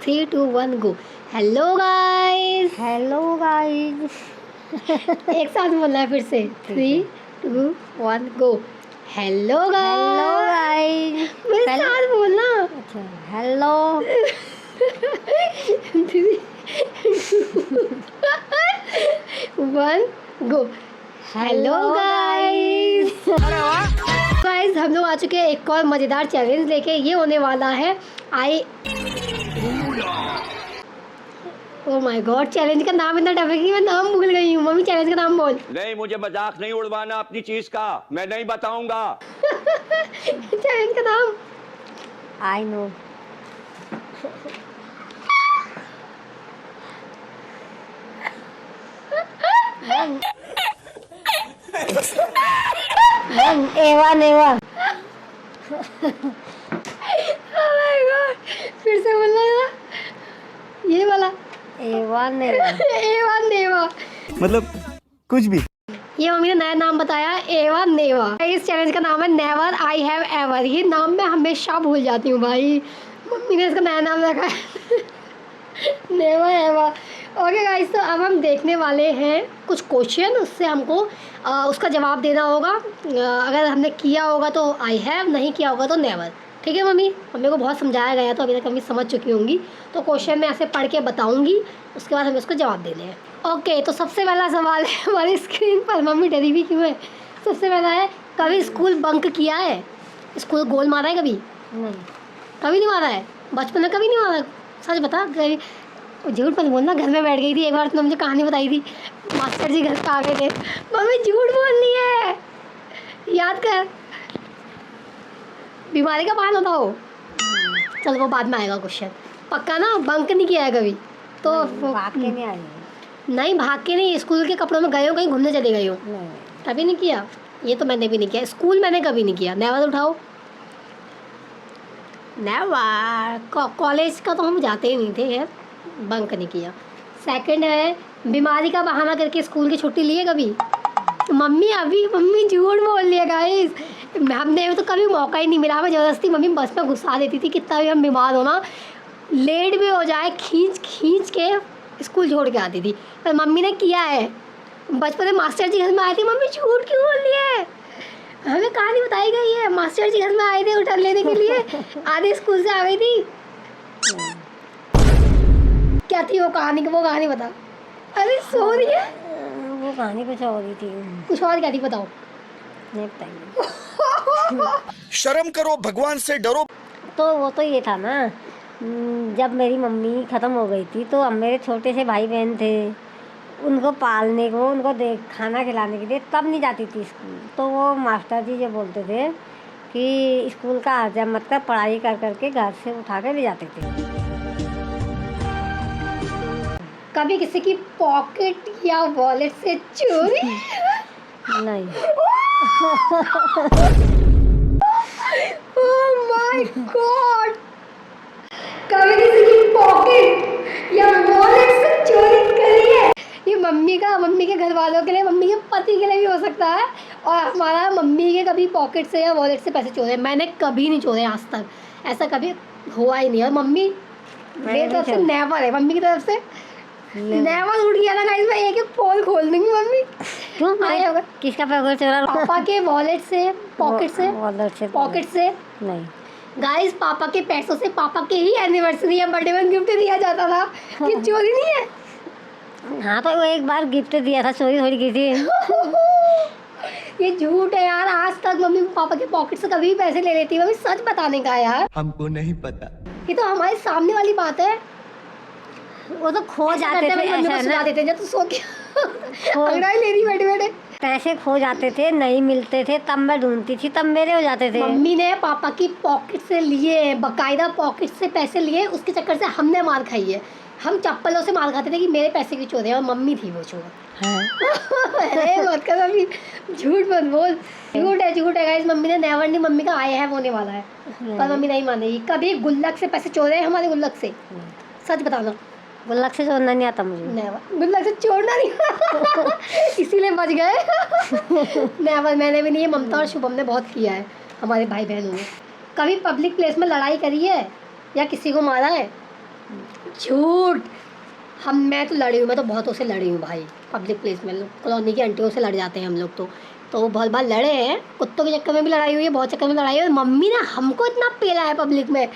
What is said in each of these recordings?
3 2 1 go. Hello guys. Hello guys. एक साथ बोलना है फिर से। 3 2 1 go. Hello hello guys. Guys. मेरे साथ बोलना। अच्छा hello. 3 2 1 go. Hello guys. Guys हम लोग आ चुके हैं एक और मज़ेदार चैलेंज लेके। ये होने वाला है ओ माय गॉड, चैलेंज का नाम इतना टफ है कि मैं नाम भूल गई हूँ। मम्मी चैलेंज का नाम बोल। नहीं, मुझे मजाक नहीं उड़वाना अपनी चीज का, मैं नहीं बताऊंगा। चैलेंज का नाम आई नो। एवन एवन। oh my God, फिर से बोलना जरा। ये वाला एवन एवन। एवा नेवा। मतलब कुछ भी। ये मम्मी ने नया नाम बताया, एवा नेवा। इस चैलेंज का नाम है नेवर आई हैव एवर। ये नाम मैं हमेशा भूल जाती हूँ भाई। मम्मी ने इसका नया नाम रखा है नेवर एवर। ओके गाइस, तो अब हम देखने वाले हैं कुछ क्वेश्चन। उससे हमको उसका जवाब देना होगा। अगर हमने किया होगा तो आई हैव, नहीं किया होगा तो नेवर। ठीक है मम्मी, मम्मी को बहुत समझाया गया तो अभी तक मम्मी समझ चुकी होंगी। तो क्वेश्चन मैं ऐसे पढ़ के बताऊंगी, उसके बाद हमें उसको जवाब देने हैं। ओके, तो सबसे पहला सवाल है हमारी स्क्रीन पर। मम्मी डरी भी क्यों है? सबसे पहला है, कभी स्कूल बंक किया है? स्कूल गोल मारा है कभी? नहीं। कभी नहीं मारा है? बचपन में कभी नहीं मारा? सच बता। झूठ मत बोलना। घर में बैठ गई थी एक बार, तुमने मुझे कहानी बताई थी, मास्टर जी घर पे आ गए थे। मम्मी झूठ बोलनी है, याद कर। बीमारी का बहाना था वो। चल वो बाद में आएगा क्वेश्चन। पक्का ना? बंक नहीं किया है कभी? तो भाग के नहीं आई। नहीं, भाग के नहीं। स्कूल के कपड़ों में गए हो, कहीं घूमने चले गए हो? नहीं। कभी नहीं किया? ये तो मैंने भी नहीं किया। स्कूल मैंने कभी नहीं किया। नेवर उठाओ। नेवर। कॉलेज का तो हम जाते ही नहीं थे यार। बंक नहीं किया। सेकंड है, बीमारी का बहाना करके स्कूल की छुट्टी ली है कभी? मम्मी अभी मम्मी झूठ बोल लिया गाइस। हमने तो कभी मौका ही नहीं मिला। हमें ज़बरदस्ती मम्मी बस में घुसा देती थी, कितना भी हम बीमार हो ना, लेट भी हो जाए, खींच खींच के स्कूल छोड़ के आती थी। पर मम्मी ने किया है। बचपन में मास्टर जी घर में आए थे। मम्मी झूठ क्यों बोल रही है? हमें कहानी बताई गई है, मास्टर जी घर में आए थे उठा लेने के लिए। आधे स्कूल से आ गई थी। क्या थी वो कहानी? वो कहानी बता। अरे सो रही है। वो कहानी कुछ और ही थी। कुछ और क्या थी बताओ। नहीं बताइए। शर्म करो, भगवान से डरो। तो वो तो ये था ना, जब मेरी मम्मी ख़त्म हो गई थी तो अब मेरे छोटे से भाई बहन थे, उनको पालने को, उनको खाना खिलाने के लिए तब नहीं जाती थी स्कूल। तो वो मास्टर जी जो बोलते थे कि स्कूल का हर्जा मत कर, पढ़ाई कर करके घर से उठा के ले जाते थे। कभी किसी की पॉकेट या वॉलेट से चोरी? नहीं। ओह माय गॉड, कभी किसी की पॉकेट या वॉलेट से चोरी करी है? ये मम्मी के घर वालों के लिए, मम्मी के पति के लिए भी हो सकता है। और हमारा मम्मी के कभी पॉकेट से या वॉलेट से पैसे चोरे, मैंने कभी नहीं चोरे आज तक। ऐसा कभी हुआ ही नहीं। और मम्मी मेरी तरफ से नेवर है, मम्मी की तरफ से नेवर उठ गया ना गाइस। मैं एक पोल खोल दूंगी मम्मी। क्यों? आए होगा किसका पॉकेट चोरा? पापा के वॉलेट से, पॉकेट से, पॉकेट से नहीं गाइस। पापा के पैसों से, पापा के ही एनिवर्सरी या बर्थडे में गिफ्ट दिया जाता था। ये चोरी नहीं है? हाँ तो वो एक बार गिफ्ट दिया था, चोरी थोड़ी की थी। ये झूठ है यार। आज तक मम्मी पापा के पॉकेट से कभी भी पैसे ले लेती है। मम्मी सच बताने का यार। हमको नहीं पता। ये तो हमारे सामने वाली बात है। वो तो खो जाते थे, ऐसा सुना ना, देते जब तू सो के अंगड़ाई ले रही बैठे बैठे। पैसे खो जाते थे, नहीं मिलते थे, तब मैं ढूंढती थी, तब मेरे हो जाते थे। मम्मी ने पापा की पॉकेट से लिए, बकायदा पॉकेट से पैसे लिए, उसके चक्कर से हमने मार खाई है। हम चप्पलों से मार खाते थे कि मेरे पैसे की चोर है, और मम्मी थी वो चोर। अरे मत कर मम्मी, झूठ मत बोल। झूठ है गाइस। मम्मी ने नेवर नहीं, मम्मी का आया है होने वाला है। पर मम्मी नहीं मानेगी। कभी गुल्लक से पैसे चोरे हैं? हमारे गुल्लक से सच बताना। गुल्लक से चोरना नहीं आता मुझे। नेवर। गुल्लक से चोरना नहीं इसीलिए बच गए। नेवर मैंने भी नहीं। ममता और शुभम ने बहुत किया है, हमारे भाई बहनों ने। कभी पब्लिक प्लेस में लड़ाई करी है या किसी को मारा है? झूठ। मैं तो लड़ी हूँ, मैं तो बहुतों से लड़ी हूँ भाई, पब्लिक प्लेस में। कॉलोनी की आंटियों से लड़ जाते हैं हम लोग तो बहुत बार लड़े हैं। कुत्तों के चक्कर में भी लड़ाई हुई है, बहुत चक्कर में लड़ाई है। मम्मी ने हमको इतना पेला है पब्लिक में,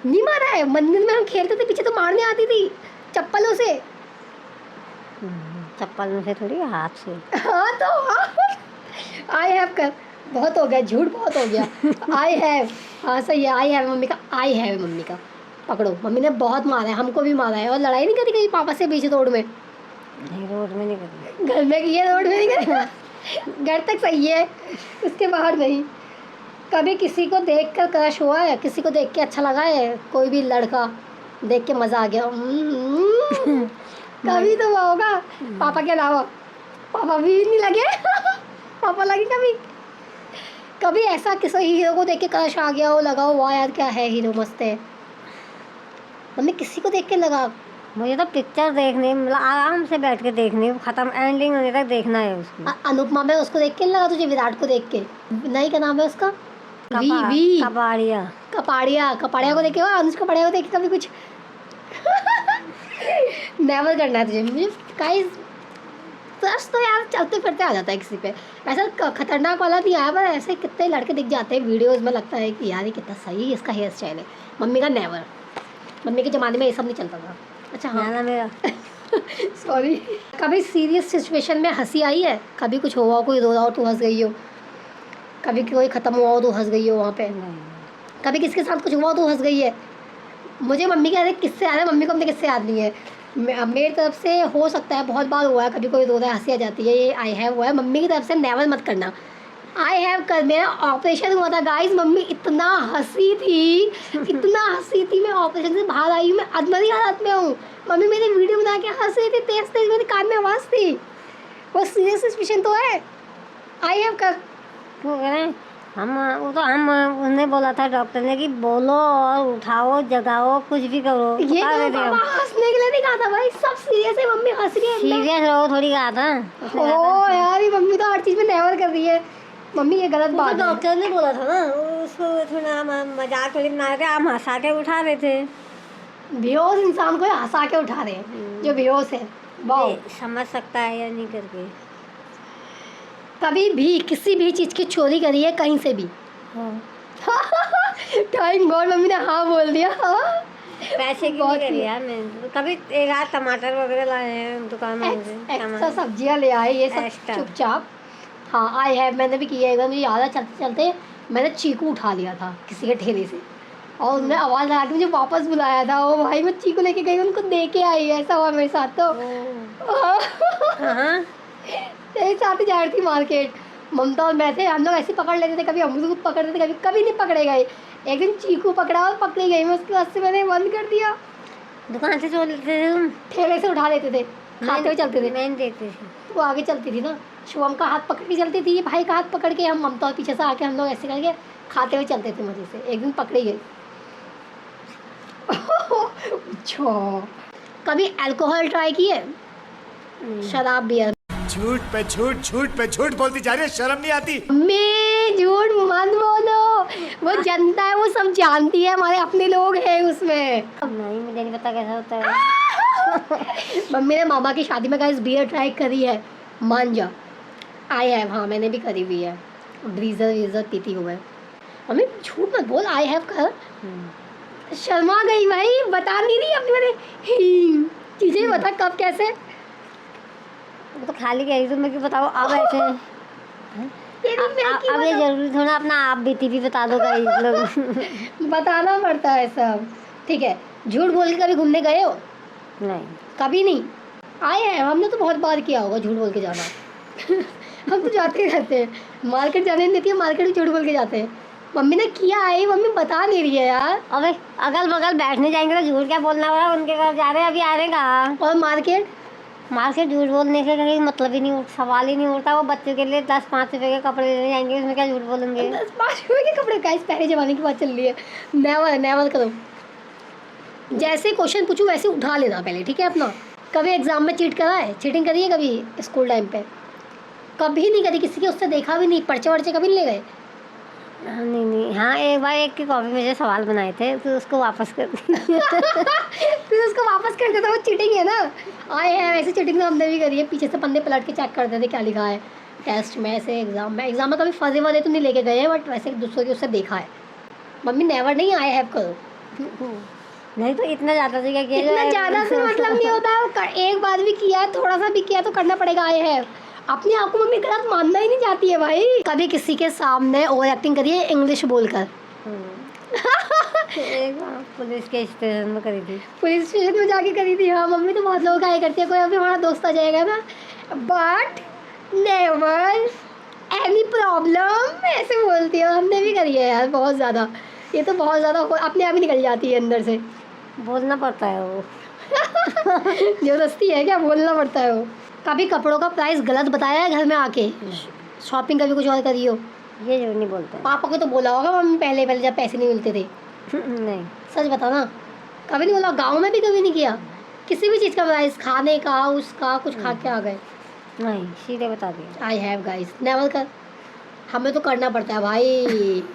नहीं मारा है। मंदिर में हम खेलते थे, पीछे तो मारने आती थी चप्पलों से। चप्पल से थोड़ी, हाथ से। हाँ तो आई हैव कर, बहुत हो गया झूठ, बहुत हो गया। आई हैव, हाँ सही है, आई हैव मम्मी का, आई हैव मम्मी का। पकड़ो, मम्मी ने बहुत मारा है, हमको भी मारा है। और लड़ाई नहीं करी कहीं पापा से बीच रोड में? नहीं, रोड में नहीं करती। घर में की है, रोड में नहीं करी। घर तक सही है, उसके बाहर नहीं। कभी किसी को देख कर क्रश हुआ है? किसी को देख के अच्छा लगा है? कोई भी लड़का देख के मज़ा आ गया? कभी तो वो होगा, पापा के अलावा। पापा भी नहीं लगे। पापा लगे कभी? कभी ऐसा किसी हीरो को देख के क्रश आ गया हो, लगा हो वाह यार क्या है, हीरो मस्त है? मम्मी किसी को देख के लगा? मुझे तो पिक्चर देखने, मतलब आराम से बैठ के देखनी, खत्म एंडिंग होने तक देखना है उसको। अनुपमा में उसको देख के नहीं लगा तुझे? विराट को देख के नहीं, क्या नाम है उसका? वी कपाड़िया। कपाड़िया को देखे हो? अनुज कपाड़िया को देखे कभी कुछ? नेवर करना है तुझे। मुझे गाइस क्रश तो यार चलते फिरते आ जाता है किसी पे, ऐसा खतरनाक वाला नहीं आया, पर ऐसे कितने लड़के दिख जाते हैं वीडियोस में, लगता है कि यार ये कितना सही इसका हेयर स्टाइल है। मम्मी का नेवर, मम्मी के ज़माने में ये सब नहीं चलता था। अच्छा हाँ मेरा सॉरी। कभी सीरियस सिचुएशन में हंसी आई है? कभी कुछ हुआ, कोई रो रहा हो तो हंस गई हो? कभी कोई ख़त्म हुआ हो तो हंस गई हो वहाँ पे? कभी किसके साथ कुछ हुआ हो तो हंस गई है? मुझे मम्मी के किससे याद है, मम्मी को अपने किससे याद नहीं है। मेरी तरफ से हो सकता है, बहुत बार हुआ है, कभी कोई रो रहा है हंसी आ जाती है, ये आई हैव हुआ है। मम्मी की तरफ से नेवर मत करना। आई हैव कर, मेरा ऑपरेशन हुआ था गाइस, मम्मी इतना हंसी थी, इतना हंसी थी। मैं ऑपरेशन से बाहर आई हूँ, मैं अधमरी हालत में हूँ, मम्मी मेरी वीडियो बना के हंस रही थी, तेज तेज मेरे कान में आवाज़ थी। वो सीरियस सिचुएशन तो है। आई हैव कर, वो कह रहे हैं हम उन्होंने बोला था डॉक्टर ने कि बोलो और उठाओ, जगाओ, कुछ भी करो। ये तो पापा हंसने के लिए नहीं कहा था भाई, सब सीरियस है। मम्मी हंस रही है, सीरियस रहो थोड़ी कहा था। ओ यार ये मम्मी तो हर चीज़ में नेवर कर रही है। मम्मी ये गलत बात है। डॉक्टर ने बोला था ना, उसको थोड़ा मजाक थोड़ी बना रहे थे, हम हंसा के उठा रहे थे। बेहोश इंसान को हंसा के उठा रहे हैं जो बेहोश है। वाह, समझ सकता है या नहीं करके। कभी भी किसी भी चीज़ की चोरी करी है कहीं से भी? थैंक गॉड मम्मी ने हाँ बोल दिया। पैसे की नहीं करी यार मैं कभी। एक आध टमाटर वगैरह लाए हैं दुकान में से, एक्स्ट्रा सब्जियां ले आए, ये सब एक्स्ट्रा। चुपचाप। हाँ आई हैव, मैंने भी किया है। मुझे याद है चलते चलते मैंने चीकू उठा लिया था किसी के ठेले से, और उन्होंने आवाज़ लगा के मुझे वापस बुलाया था। ओ भाई मैं चीकू लेके गई, उनको दे के आई, ऐसा हुआ मेरे साथ। तो यही साथ ही जा रही थी मार्केट, ममता और मैं थे। हम लोग ऐसे पकड़ लेते थे, कभी अमरूद पकड़ते थे, कभी कभी नहीं पकड़े गए। एक दिन चीकू पकड़ा और पकड़ी गई मैं, उसके बाद से मैंने बंद कर दिया। दुकान से चोर लेते थे तुम? ठेले से उठा लेते थे, खाते हुए चलते थे। मैं देखती थी, वो आगे चलती थी ना, शुभम का हाथ पकड़ के चलती थी, भाई का हाथ पकड़ के, हम ममता और पीछे से आके हम लोग ऐसे करके खाते हुए चलते थे मजे से। एक दिन पकड़ी गई। अच्छा कभी अल्कोहल ट्राई की है? शराब, बियर? झूठ पे झूठ, झूठ पे झूठ बोलती जा रही है, शर्म नहीं आती? मैं झूठ मत बोलो, वो जनता है, वो सब जानती है, हमारे अपने लोग हैं उसमें। नहीं मुझे नहीं पता कैसा होता है। मम्मी ने मामा की शादी में गाइस बियर ट्राई करी है, मान जा। आई हैव, हाँ मैंने भी करी हुई है, ब्रीजर वीजर पीती हुए। मम्मी झूठ मत बोल, आई हैव कर। शर्मा गई भाई, बता नहीं रही अपनी मैंने चीज़ें, बता कब कैसे। तो खाली कह रही, मैं क्यों बताओ अब ऐसे। अब ये जरूरी थोड़ा अपना आप बीती भी बता दो गाइस लोग। बताना पड़ता है सब, ठीक है। झूठ बोल के कभी घूमने गए हो? नहीं, कभी नहीं। आए हैं, हमने तो बहुत बार किया होगा झूठ बोल के जाना। हम तो जाते ही रहते हैं, मार्केट जाने नहीं देती है, मार्केट में झूठ बोल के जाते हैं। मम्मी ने किया है, मम्मी बता नहीं रही है यार। अबे अगल बगल बैठने जाएंगे तो झूठ क्या बोलना पड़ा, उनके घर जा रहे हैं, अभी आ रहे कहाँ। और मार्केट झूठ बोलने से कहीं मतलब ही नहीं, सवाल ही नहीं उठता। वो बच्चों के लिए 10-5 रुपए के कपड़े लेने जाएंगे, उसमें क्या झूठ बोलेंगे। 10-5 रुपए के कपड़े गाइस, पहले ज़माने की बात चल रही है। नेवर नेवर करो। जैसे क्वेश्चन पूछूं वैसे उठा लेना पहले, ठीक है अपना। कभी एग्जाम में चीट करा है? चीटिंग करी है कभी स्कूल टाइम पे? कभी नहीं करी, किसी के उससे देखा भी नहीं, पर्चे वर्चे कभी नहीं ले गए? नहीं नहीं, हाँ एक बार एक की कॉपी में से सवाल बनाए थे तो उसको वापस कर दिया। फिर उसको वापस कर देता, वो चीटिंग है ना। आए हैं ऐसी चीटिंग तो हमने भी करी है, पीछे से पन्ने पलट के चेक करते थे क्या लिखा है टेस्ट में, ऐसे एग्जाम में कभी फंसे वाले तो नहीं लेके गए हैं, बट वैसे दूसरों की उससे देखा है। मम्मी नेवर नहीं, आई हैव करो। नहीं तो इतना ज़्यादा से क्या किया इतना जाए? ज़्यादा से मतलब नहीं होता है, एक बार भी किया है, थोड़ा सा भी किया तो करना पड़ेगा। आई हैव अपने आप को मम्मी गलत मानना ही नहीं चाहती है भाई। कभी किसी के सामने ओवर एक्टिंग करिए इंग्लिश बोलकर। एक बार पुलिस के स्टेशन में करी थी। पुलिस स्टेशन में जाके करी थी। हाँ मम्मी तो बहुत लोग आया करती है, कोई अभी हमारा दोस्त आ जाएगा ना, बट नेवर एनी प्रॉब्लम ऐसे बोलती है। हमने भी करी है यार बहुत ज़्यादा, ये तो बहुत ज़्यादा अपने आप ही निकल जाती है अंदर से। बोलना पड़ता है वो। जबरदस्ती है क्या, बोलना पड़ता है वो। कभी कपड़ों का प्राइस गलत बताया है घर में आके? शॉपिंग कभी कुछ और करी हो? ये जो नहीं बोलता है। पापा को तो बोला होगा मम्मी पहले पहले जब पैसे नहीं मिलते थे। नहीं सच बता ना, कभी नहीं बोला? गांव में भी कभी नहीं किया किसी भी चीज़ का प्राइस, खाने का उसका, कुछ खा के आ गए? नहीं, सीधे बता दिया। आई हैव गाइस नेवर कर। हमें तो करना पड़ता है भाई।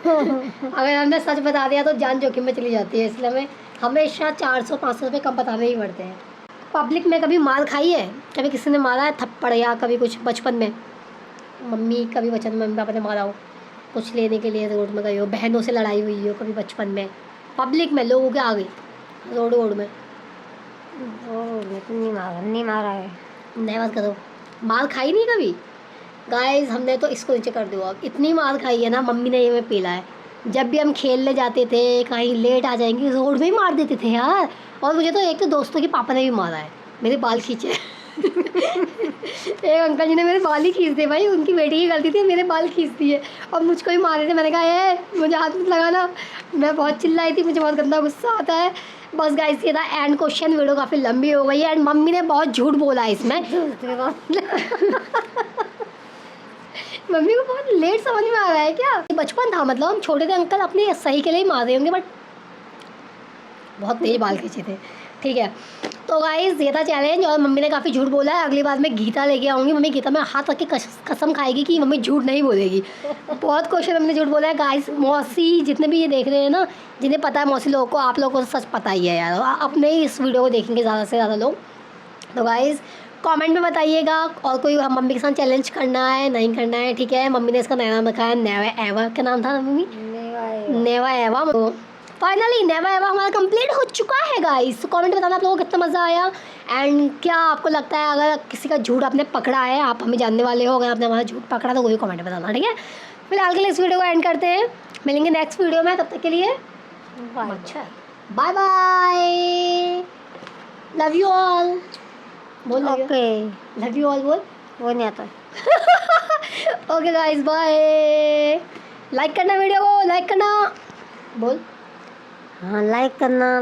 अगर हमने सच बता दिया तो जान जोखिम में चली जाती है, इसलिए हमें हमेशा 400-500 रुपये कम बताने ही पड़ते हैं। पब्लिक में कभी मार खाई है? कभी किसी ने मारा है थप्पड़, या कभी कुछ बचपन में मम्मी, कभी बचपन में मम्मी पापा ने मारा हो, कुछ लेने के लिए रोड में गई हो, बहनों से लड़ाई हुई हो कभी बचपन में, पब्लिक में लोगों के आगे रोड में? वो तो नहीं मारा है। नेवर करो। मार खाई नहीं कभी? गाइस हमने तो इसको नीचे कर दो, अब इतनी मार खाई है ना, मम्मी ने ये हमें पीला है। जब भी हम खेलने जाते थे, कहीं लेट आ जाएंगे, रोड में ही मार देते थे यार। और मुझे तो एक तो दोस्तों के पापा ने भी मारा है, मेरे बाल खींचे। एक अंकल जी ने मेरे बाल ही खींच दिए भाई, उनकी बेटी की गलती थी, मेरे बाल खींच दिए और मुझको ही मारे थे। मैंने कहा ए मुझे हाथ मत लगाना, मैं बहुत चिल्लाई थी, मुझे बहुत गंदा गुस्सा आता है। बस गाइस ये था एंड क्वेश्चन, वीडियो काफ़ी लंबी हो गई है एंड मम्मी ने बहुत झूठ बोला है इसमें। मम्मी को बहुत लेट समझ में आ रहा है क्या? बचपन था, मतलब हम छोटे थे, अंकल अपने सही के लिए ही मार रहे होंगे, बट बहुत तेज बाल खींचे थे। ठीक है तो गाइस ये था चैलेंज, और मम्मी ने काफ़ी झूठ बोला है। अगली बार मैं गीता लेके आऊँगी, मम्मी गीता में हाथ रख के कसम खाएगी कि मम्मी झूठ नहीं बोलेगी। बहुत क्वेश्चन मम्मी ने झूठ बोला है गाइस। मौसी जितने भी ये देख रहे हैं ना, जिन्हें पता है मौसी लोगों को, आप लोगों को सच पता ही है यार, अपने ही इस वीडियो को देखेंगे ज़्यादा से ज़्यादा लोग। तो गाइस कमेंट में बताइएगा, और कोई हम मम्मी के साथ चैलेंज करना है नहीं करना है। ठीक है मम्मी ने इसका नया नाम रखा है नेवर एवर। क्या नाम था mummy? Never ever. Finally never ever हमारा कंप्लीट हो चुका है गाइस। तो कमेंट बताना आप लोगों को कितना मज़ा आया, एंड क्या आपको लगता है अगर किसी का झूठ आपने पकड़ा है, आप हमें जानने वाले हो, अगर आपने हमारा झूठ पकड़ा तो वो भी कमेंट में बताना। ठीक है फिलहाल के लिए इस वीडियो को एंड करते हैं, मिलेंगे नेक्स्ट वीडियो में, तब तक के लिए अच्छा bye bye, love you all. बोल ओके, लव यू ऑल बोल। वो नहीं आता। Okay guys bye. लाइक करना वीडियो को, लाइक करना बोल। हाँ लाइक करना